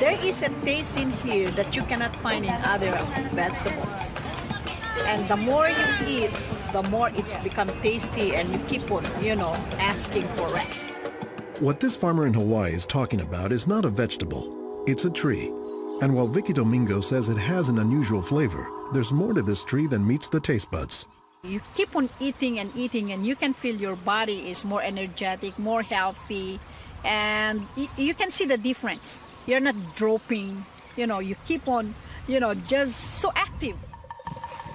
There is a taste in here that you cannot find in other vegetables. And the more you eat, the more it's become tasty and you keep on, asking for it. What this farmer in Hawaii is talking about is not a vegetable, it's a tree. And while Vicky Domingo says it has an unusual flavor, there's more to this tree than meets the taste buds. You keep on eating and eating and you can feel your body is more energetic, more healthy, and you can see the difference. You're not dropping, you keep on, just so active.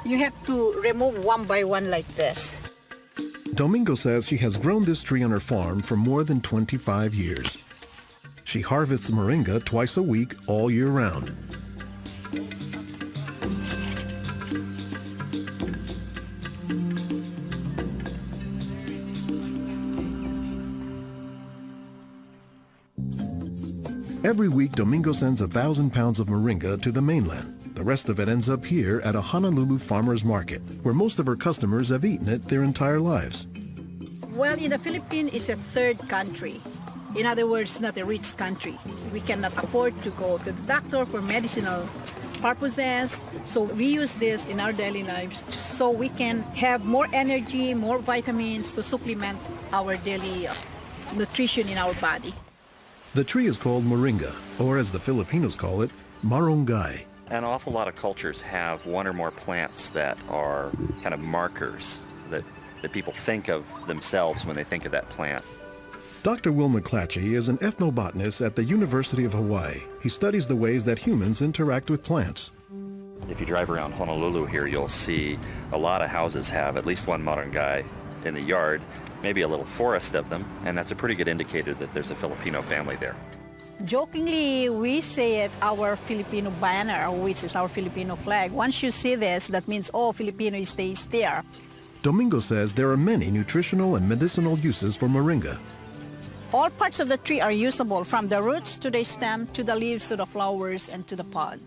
You have to remove one by one like this. Domingo says she has grown this tree on her farm for more than 25 years. She harvests moringa twice a week all year round. Every week, Domingo sends 1,000 pounds of moringa to the mainland. The rest of it ends up here at a Honolulu farmer's market, where most of her customers have eaten it their entire lives. Well, in the Philippines, it's a third country. In other words, not a rich country. We cannot afford to go to the doctor for medicinal purposes, so we use this in our daily lives so we can have more energy, more vitamins to supplement our daily nutrition in our body. The tree is called moringa, or as the Filipinos call it, marongay. An awful lot of cultures have one or more plants that are kind of markers that people think of themselves when they think of that plant. Dr. Will McClatchy is an ethnobotanist at the University of Hawaii. He studies the ways that humans interact with plants. If you drive around Honolulu here, you'll see a lot of houses have at least one marongay in the yard, maybe a little forest of them, and that's a pretty good indicator that there's a Filipino family there. Jokingly, we say it our Filipino banner, which is our Filipino flag. Once you see this, that means, Filipino stays there. Domingo says there are many nutritional and medicinal uses for moringa. All parts of the tree are usable, from the roots to the stem, to the leaves, to the flowers, and to the pod.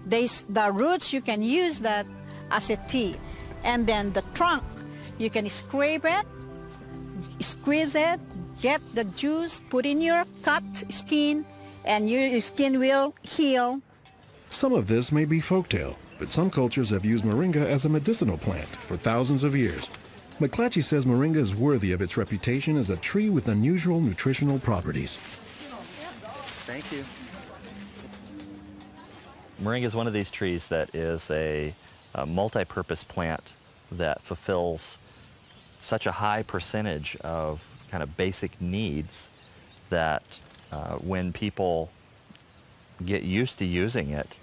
The roots, you can use that as a tea. And then the trunk, you can scrape it, squeeze it, get the juice, put in your cut skin, and your skin will heal. Some of this may be folktale, but some cultures have used moringa as a medicinal plant for thousands of years. McClatchy says moringa is worthy of its reputation as a tree with unusual nutritional properties. Thank you. Moringa is one of these trees that is a multi-purpose plant that fulfills such a high percentage of kind of basic needs that when people get used to using it,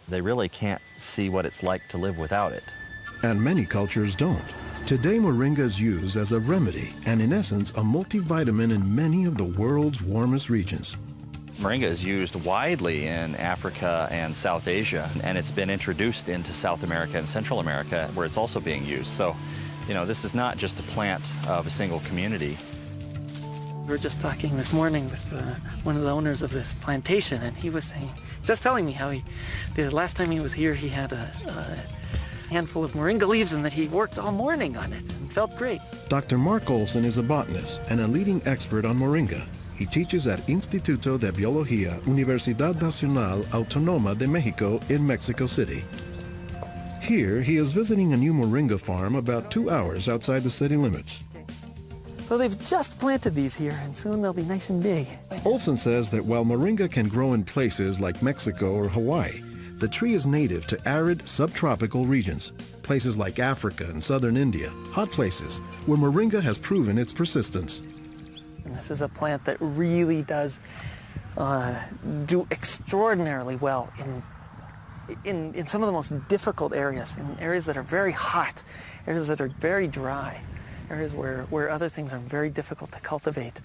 they really can't see what it's like to live without it. And many cultures don't. Today, moringa is used as a remedy and, in essence, a multivitamin in many of the world's warmest regions. Moringa is used widely in Africa and South Asia, and it's been introduced into South America and Central America, where it's also being used. So, this is not just a plant of a single community. We were just talking this morning with one of the owners of this plantation, and he was telling me how the last time he was here, he had a handful of moringa leaves and that he worked all morning on it and felt great. Dr. Mark Olson is a botanist and a leading expert on moringa. He teaches at Instituto de Biología, Universidad Nacional Autónoma de México in Mexico City. Here, he is visiting a new moringa farm about 2 hours outside the city limits. So they've just planted these here, and soon they'll be nice and big. Olson says that while moringa can grow in places like Mexico or Hawaii, the tree is native to arid subtropical regions, places like Africa and southern India, hot places where moringa has proven its persistence. And this is a plant that really does do extraordinarily well in some of the most difficult areas, in areas that are very hot, areas that are very dry, areas where other things are very difficult to cultivate.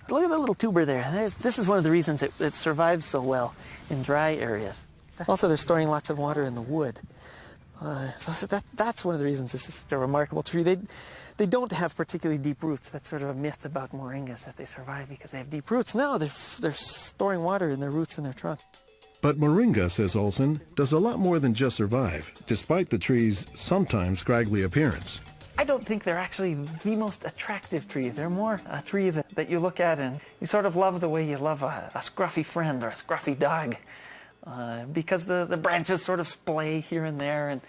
Look at the little tuber there. This is one of the reasons it survives so well in dry areas. Also, they're storing lots of water in the wood. So that's one of the reasons this is such a remarkable tree. They don't have particularly deep roots. That's sort of a myth about moringas, that they survive because they have deep roots. No, they're storing water in their roots in their trunk. But moringa, says Olson, does a lot more than just survive, despite the tree's sometimes scraggly appearance. I don't think they're actually the most attractive tree. They're more a tree that you look at and you sort of love the way you love a scruffy friend or a scruffy dog. Because the branches sort of splay here and there, and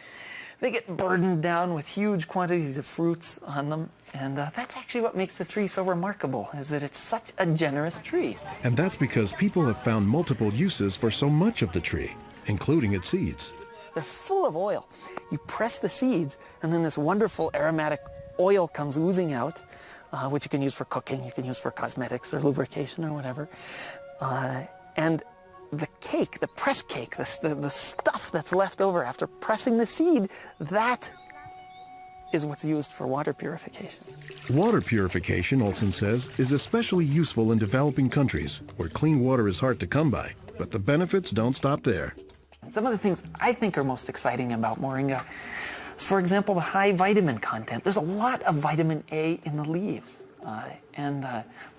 they get burdened down with huge quantities of fruits on them. And that's actually what makes the tree so remarkable, is that it's such a generous tree. And that's because people have found multiple uses for so much of the tree, including its seeds. They're full of oil. You press the seeds, and then this wonderful aromatic oil comes oozing out, which you can use for cooking, you can use for cosmetics or lubrication or whatever. And the cake, the press cake, the stuff that's left over after pressing the seed, that is what's used for water purification. Water purification, Olson says, is especially useful in developing countries where clean water is hard to come by. But the benefits don't stop there. Some of the things I think are most exciting about Moringa is, for example, the high vitamin content. There's a lot of vitamin A in the leaves. And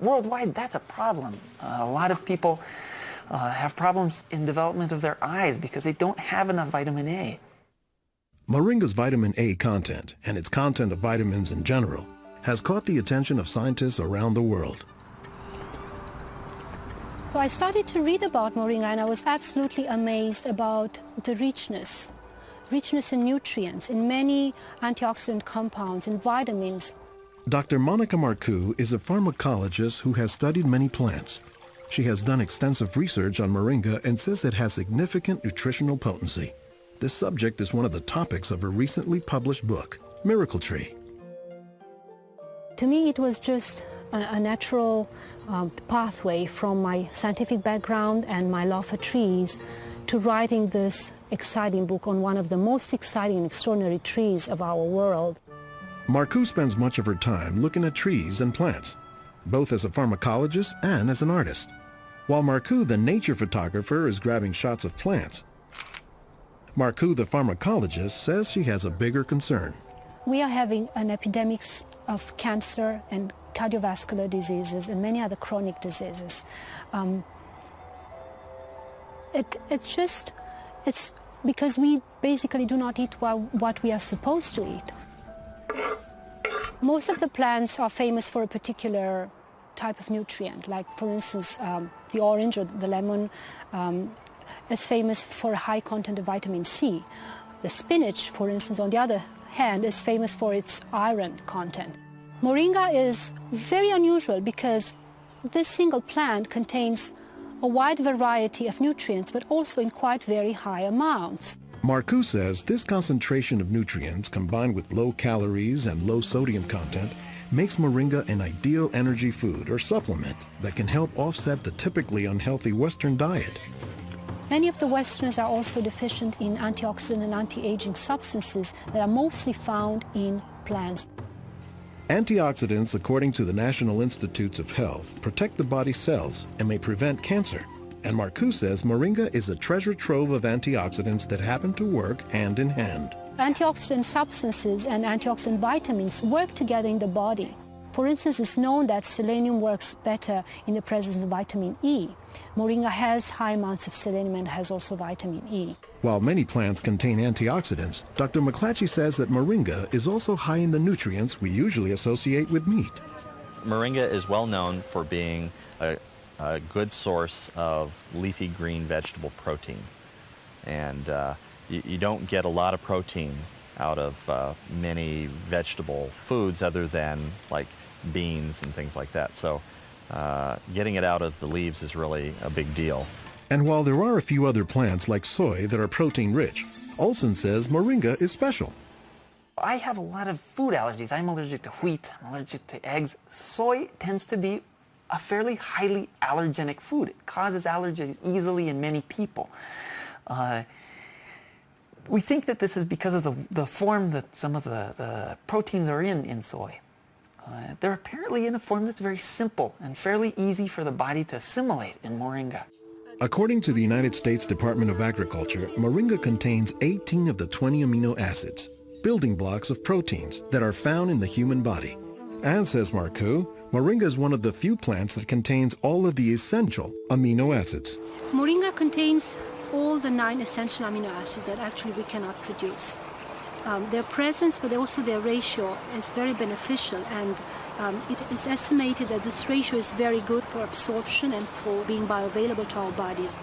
worldwide, that's a problem. A lot of people have problems in development of their eyes because they don't have enough vitamin A. Moringa's vitamin A content, and its content of vitamins in general, has caught the attention of scientists around the world. So I started to read about Moringa, and I was absolutely amazed about the richness in nutrients, in many antioxidant compounds, in vitamins. Dr. Monica Marcoux is a pharmacologist who has studied many plants. She has done extensive research on Moringa and says it has significant nutritional potency. This subject is one of the topics of her recently published book, Miracle Tree. To me, it was just a natural pathway from my scientific background and my love for trees to writing this exciting book on one of the most exciting and extraordinary trees of our world. Marcoux spends much of her time looking at trees and plants, both as a pharmacologist and as an artist. While Marcoux, the nature photographer, is grabbing shots of plants, Marcoux, the pharmacologist, says she has a bigger concern. We are having an epidemic of cancer and cardiovascular diseases and many other chronic diseases. It's because we basically do not eat what we are supposed to eat. Most of the plants are famous for a particular type of nutrient, like for instance the orange or the lemon is famous for a high content of vitamin C. The spinach, for instance, on the other hand, is famous for its iron content. Moringa is very unusual because this single plant contains a wide variety of nutrients, but also in quite very high amounts. Marcoux says this concentration of nutrients combined with low calories and low sodium content makes Moringa an ideal energy food or supplement that can help offset the typically unhealthy Western diet. Many of the Westerners are also deficient in antioxidant and anti-aging substances that are mostly found in plants. Antioxidants, according to the National Institutes of Health, protect the body's cells and may prevent cancer. And Marcoux says Moringa is a treasure trove of antioxidants that happen to work hand in hand. Antioxidant substances and antioxidant vitamins work together in the body. For instance, it's known that selenium works better in the presence of vitamin E. Moringa has high amounts of selenium and has also vitamin E. While many plants contain antioxidants, Dr. McClatchy says that Moringa is also high in the nutrients we usually associate with meat. Moringa is well known for being a good source of leafy green vegetable protein. And you don't get a lot of protein out of many vegetable foods other than like beans and things like that. So getting it out of the leaves is really a big deal. And while there are a few other plants like soy that are protein rich, Olson says Moringa is special. I have a lot of food allergies. I'm allergic to wheat, I'm allergic to eggs. Soy tends to be a fairly highly allergenic food. It causes allergies easily in many people. We think that this is because of the form that some of the proteins are in soy. They're apparently in a form that's very simple and fairly easy for the body to assimilate in Moringa. According to the United States Department of Agriculture, Moringa contains 18 of the 20 amino acids, building blocks of proteins that are found in the human body. And, says Marcoux, Moringa is one of the few plants that contains all of the essential amino acids. Moringa contains all the 9 essential amino acids that actually we cannot produce. Their presence, but also their ratio, is very beneficial, and it is estimated that this ratio is very good for absorption and for being bioavailable to our bodies.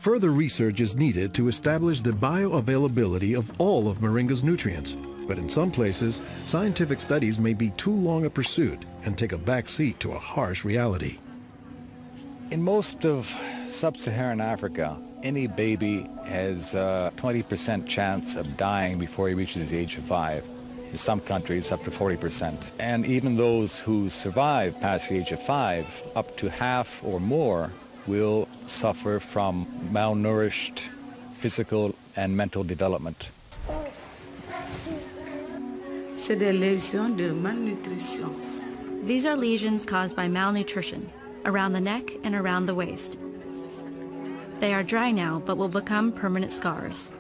Further research is needed to establish the bioavailability of all of moringa's nutrients. But in some places, scientific studies may be too long a pursuit and take a back seat to a harsh reality. In most of sub-Saharan Africa, any baby has a 20% chance of dying before he reaches the age of 5. In some countries, up to 40%. And even those who survive past the age of 5, up to half or more will suffer from malnourished physical and mental development. C'est des lésions de malnutrition. These are lesions caused by malnutrition around the neck and around the waist. They are dry now, but will become permanent scars.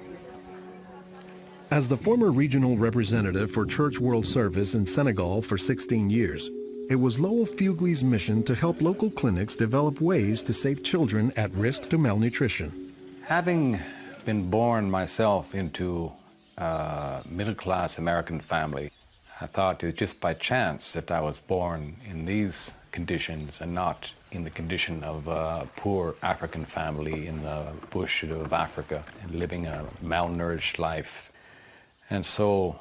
As the former regional representative for Church World Service in Senegal for 16 years, it was Lowell Fugley's mission to help local clinics develop ways to save children at risk to malnutrition. Having been born myself into a middle-class American family, I thought it was just by chance that I was born in these conditions and not in the condition of a poor African family in the bush of Africa and living a malnourished life. And so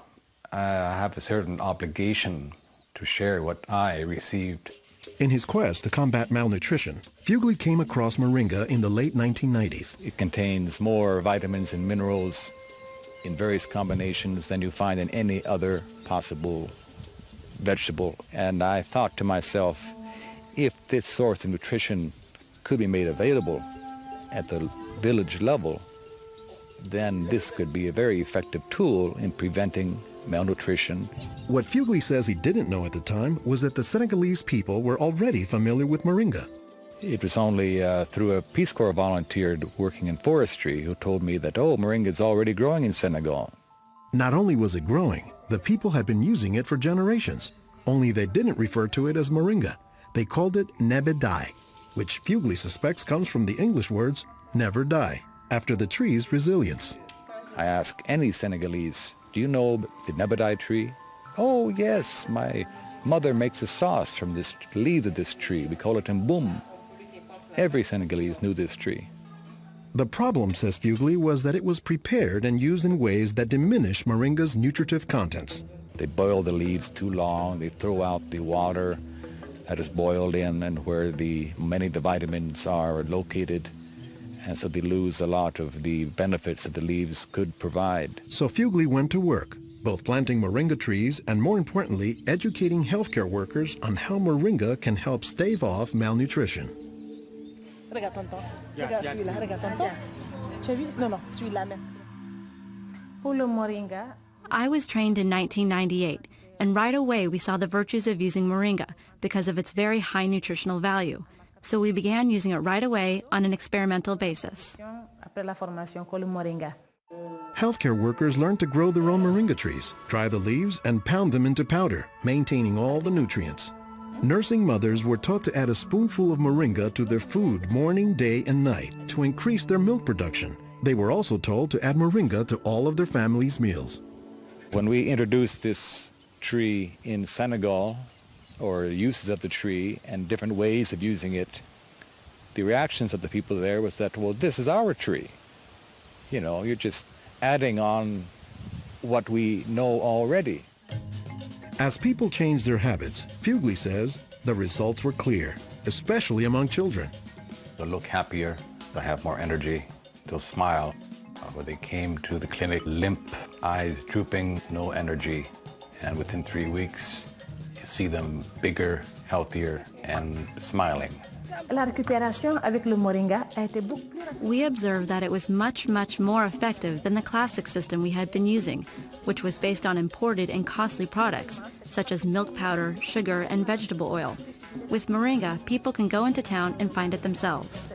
I have a certain obligation to share what I received. In his quest to combat malnutrition, Fugley came across moringa in the late 1990s. It contains more vitamins and minerals in various combinations than you find in any other possible vegetable. And I thought to myself, if this source of nutrition could be made available at the village level, then this could be a very effective tool in preventing malnutrition. What Fugley says he didn't know at the time was that the Senegalese people were already familiar with moringa. It was only through a Peace Corps volunteer working in forestry who told me that, oh, moringa is already growing in Senegal. Not only was it growing, the people had been using it for generations, only they didn't refer to it as moringa. They called it nebedai, which Fugley suspects comes from the English words never die, after the tree's resilience. I ask any Senegalese, do you know the nebedai tree? Oh, yes, my mother makes a sauce from the leaves of this tree. We call it mboum. Every Senegalese knew this tree. The problem, says Fugley, was that it was prepared and used in ways that diminish moringa's nutritive contents. They boil the leaves too long, they throw out the water that is boiled in and where many of the vitamins are located, and so they lose a lot of the benefits that the leaves could provide. So Fugley went to work, both planting moringa trees and, more importantly, educating healthcare workers on how moringa can help stave off malnutrition. I was trained in 1998, and right away we saw the virtues of using moringa because of its very high nutritional value. So we began using it right away on an experimental basis. Healthcare workers learned to grow their own moringa trees, dry the leaves, and pound them into powder, maintaining all the nutrients. Nursing mothers were taught to add a spoonful of moringa to their food morning, day, and night to increase their milk production. They were also told to add moringa to all of their family's meals. When we introduced this tree in Senegal, or uses of the tree and different ways of using it, the reactions of the people there was that, well, this is our tree. You know, you're just adding on what we know already. As people changed their habits, Fugley says the results were clear, especially among children. They'll look happier, they'll have more energy, they'll smile. When they came to the clinic, limp, eyes drooping, no energy, and within 3 weeks, you see them bigger, healthier, and smiling. We observed that it was much more effective than the classic system we had been using, which was based on imported and costly products, such as milk powder, sugar, and vegetable oil. With moringa, people can go into town and find it themselves.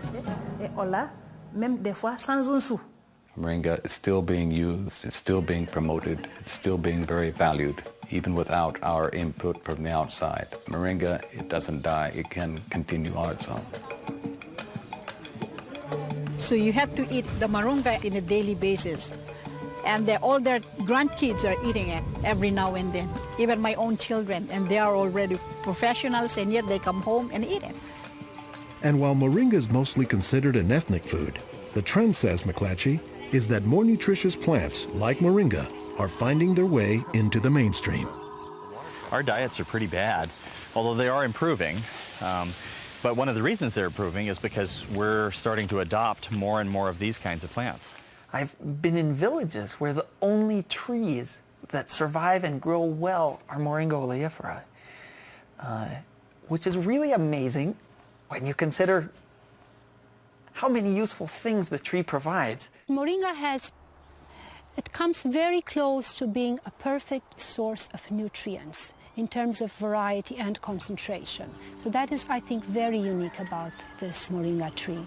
Moringa is still being used, it's still being promoted, it's still being very valued, even without our input from the outside. Moringa, it doesn't die, it can continue on its own. So you have to eat the moringa on a daily basis. And all their grandkids are eating it every now and then, even my own children, and they are already professionals, and yet they come home and eat it. And while moringa is mostly considered an ethnic food, the trend, says McClatchy, is that more nutritious plants, like moringa, are finding their way into the mainstream. Our diets are pretty bad, although they are improving. But one of the reasons they're improving is because we're starting to adopt more and more of these kinds of plants. I've been in villages where the only trees that survive and grow well are Moringa oleifera, which is really amazing when you consider how many useful things the tree provides. Moringa it comes very close to being a perfect source of nutrients in terms of variety and concentration. So that is, I think, very unique about this moringa tree.